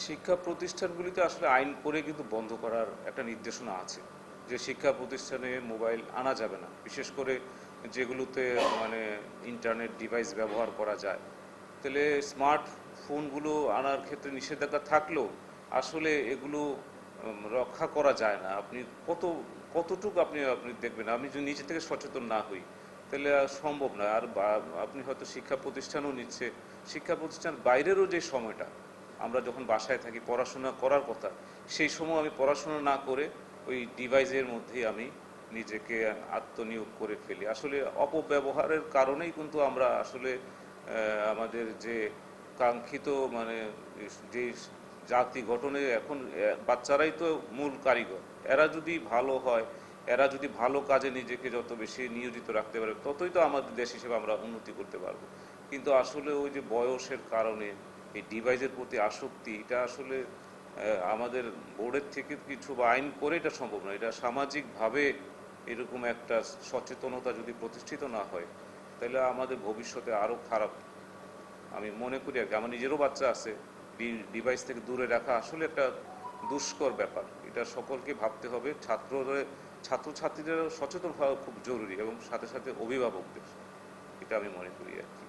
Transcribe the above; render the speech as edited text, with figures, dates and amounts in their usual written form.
শিক্ষা প্রতিষ্ঠানগুলিতে আসলে আইন করে কিন্তু বন্ধ করার একটা নির্দেশনা আছে যে শিক্ষা প্রতিষ্ঠানে মোবাইল আনা যাবে না, বিশেষ করে যেগুলোতে মানে ইন্টারনেট ডিভাইস ব্যবহার করা যায়। তাহলে স্মার্টফোনগুলো আনার ক্ষেত্রে নিষেধাজ্ঞা থাকলেও আসলে এগুলো রক্ষা করা যায় না। আপনি কতটুকু আপনি আপনি দেখবেন, আমি যদি নিজে থেকে সচেতন না হই তাহলে আর সম্ভব না। আর আপনি হয়তো শিক্ষা প্রতিষ্ঠানও নিচ্ছে, শিক্ষা প্রতিষ্ঠান বাইরেরও যে সময়টা আমরা যখন বাসায় থাকি পড়াশোনা করার কথা, সেই সময় আমি পড়াশোনা না করে ওই ডিভাইসের মধ্যেই আমি নিজেকে আত্মনিয়োগ করে ফেলি। আসলে অপব্যবহারের কারণেই কিন্তু আমরা আসলে আমাদের যে কাঙ্ক্ষিত মানে যে জাতি গঠনে এখন বাচ্চারাই তো মূল কারিগর। এরা যদি ভালো হয়, এরা যদি ভালো কাজে নিজেকে যত বেশি নিয়োজিত রাখতে পারে, ততই তো আমাদের দেশ হিসেবে আমরা উন্নতি করতে পারবো। কিন্তু আসলে ওই যে বয়সের কারণে এই ডিভাইসের প্রতি আসক্তি, এটা আসলে আমাদের বোর্ডের থেকে কিছু বা আইন করে এটা সম্ভব নয়। এটা সামাজিকভাবে এরকম একটা সচেতনতা যদি প্রতিষ্ঠিত না হয়, তাহলে আমাদের ভবিষ্যতে আরও খারাপ আমি মনে করি আর কি। আমার নিজেরও বাচ্চা আছে, ডিভাইস থেকে দূরে রাখা আসলে একটা দুষ্কর ব্যাপার। এটা সকলকে ভাবতে হবে, ছাত্রছাত্রীদেরও সচেতন হওয়া খুব জরুরি এবং সাথে সাথে অভিভাবকদের, এটা আমি মনে করি আর কি।